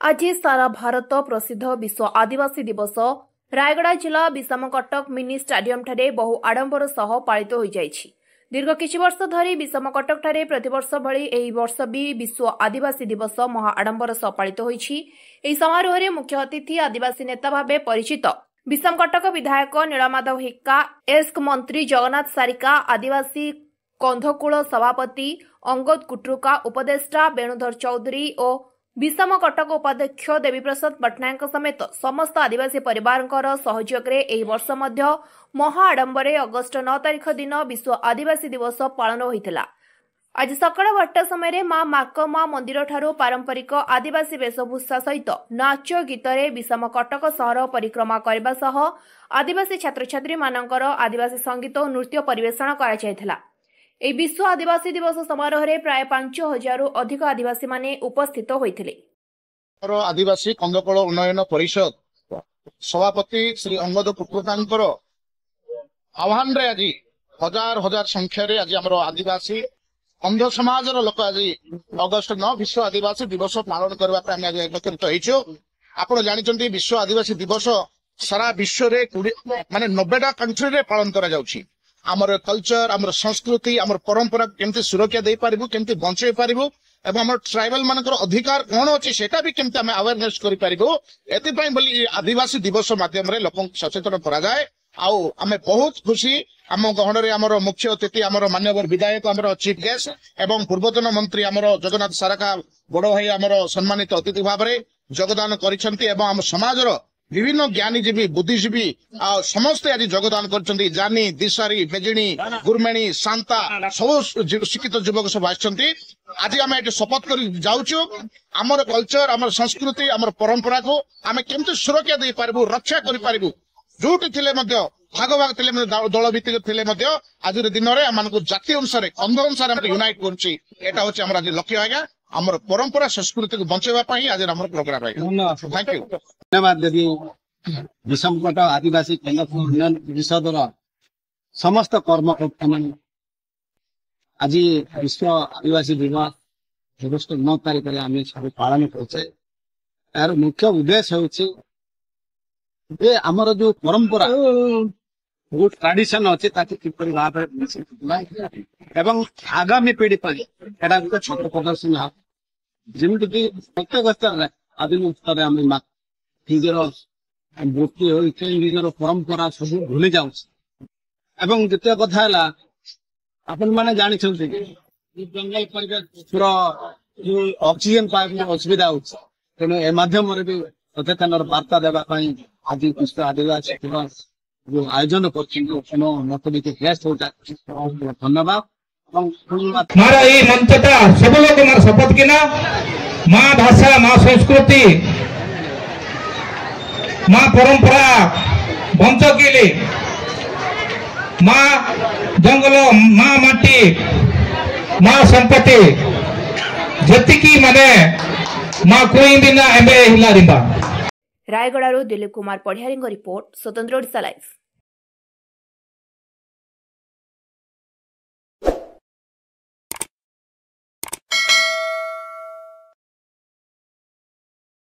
आज सारा भारत प्रसिद्ध विश्व आदिवासी दिवस रायगड़ा जिला विषमकटक मिनी स्टाडियम ठारे बहु आडंबर सह पालित हो जाइछि। दीर्घ किछि वर्ष धरी विषमकटक ठारे प्रतिवर्ष भली एही वर्ष भी विश्व आदिवासी दिवस महा आडंबर सह पालित होइछि। एही समारोह रे मुख्य अतिथि आदिवासी नेता भाबे परिचित विषमकटक विधायक नीलमाधव हिक्का, एस्क मंत्री जगन्नाथ सारिका, आदिवासी कंधकूल सभापति अंगद कुट्रुका, उपदेष्टा वेणुधर चौधरी और विषमकटक उपाध्यक्ष देवीप्रसाद पट्टनायक समेत समस्त आदिवासी परिवार सहयोग रे एही वर्ष मध्य महा आडंबरे अगस्ट 9 तारिख दिन विश्व आदिवासी दिवस पालन होइतिला। आज सकाळ 8टा समय मां माकमा मंदिर ठारू पारंपरिक आदिवासी वेशभूषा सहित नाच गीतरे विषमकटक सहर परिक्रमा करबा सह आदिवासी छात्र छात्री मानकर आदिवासी संगीत और नृत्य परिवेषण करा जायथिला। ए विश्व आदिवासी दिवस समारोह रे प्राय 5000 अधिक आदिवासी माने उपस्थित होइथिले। आदिवासी कंदकूल उन्नयन परिषद सभापति श्री अंगद कुट्रुकांकर आह्वान रे आज हजार हजार संख्या रे आज हमरो आदिवासी अंध समाज लोक आज अगस्ट 9 विश्व आदिवासी दिवस पालन करबा पे हम एकत्रित होइछो। आपण जानिचंती विश्व आदिवासी दिवस सारा विश्व रे माने 90टा कंट्री रे पालन करा जाउछि। आमर कल्चर, आमर संस्कृति, आमर परंपरा केमती सुरक्षा दे पारिबु, केमती बंचै पारिबु एवं आमर ट्राइबल मानकर अधिकार कोन अछि सेटा भी केमती हम अवेयरनेस करि पारिबु। एति पई बोली आदिवासी दिवस माध्यम रे लोक सचेतन करा जाय। आउ हमें बहुत खुशी आम गहन रे आमर मुख्य अतिथि आमर माननीय विधायक आमर चीफ गेस्ट एवं पूर्वतन मंत्री आमर जगन्नाथ सारका बड़ भाई आमर सम्मानित अतिथि भाव में योगदान करिसेंती एवं आम समाजर विभिन्न ज्ञानीजीवी बुद्धिजीवी समस्ते आज योगदान करछंती। जानी, दिशारी, बेजिणी, गुरमेणी, शांता सब शिक्षित युवक सब आछंती। आज आम एटी शपथ कर जाउछु आमर कल्चर, आमर संस्कृति, आमर परंपरा को आम केमती सुरक्षा दे पारिबु, रक्षा करि पारिबु। जोटी थिले मध्य भाग भाग थिले दल भित्तिक थिले मध्य आज दिन रे हमनको जाति अनुसार कंध अनुसार हम यूनाइट करछि। एटा होछि हमर आज लक्ष्य आज्ञा हमर परंपरा संस्कृति को बचाइबा पई आज हमर प्रोग्राम है। Thank you. धन्यवाद देवी। विषमकटक आदिवासी कंदकूल उन्नयन परिषदर समस्त कर्मकर्ता मान आज विश्व आदिवासी दिवस अगस्ट 9 तारिख रे आमे सब पालन करछे। यार मुख्य उद्देश्य होछि जे हमर जो परंपरा जो ट्रेडिशन अच्छे ताकि किपरि भाव एवं आगामी पीढ़ी पर एटा एक छोट प्रदर्शन है जेमिति कि प्रत्येक स्तर रे आदिम स्तर रे हम निजर वृत्ति होइछे, निजर परंपरा सब भूली जाउछ। एवं द्वितीय कथा है आपण माने जानि छथि जंगल परिवेश पूरा जो ऑक्सीजन पाइप असुविधा होछ तेनो ए माध्यम रे भी सचेतन वार्ता देबा पई आज विश्व आदिवासी दिवस जो आयोजन धन्यवाद। मारा ये मंचटा सब लोग मार शपथ किना माँ भाषा, माँ संस्कृति, माँ परंपरा बंच के माँ जंगल, माँ माटी, माँ संपत्ति जतिकी माने माँ कोई बिना एबे हिला रिबा। रायगड़ारू दिलीप कुमार पढ़ियारी रिपोर्ट, स्वतंत्र ओडिशा लाइव।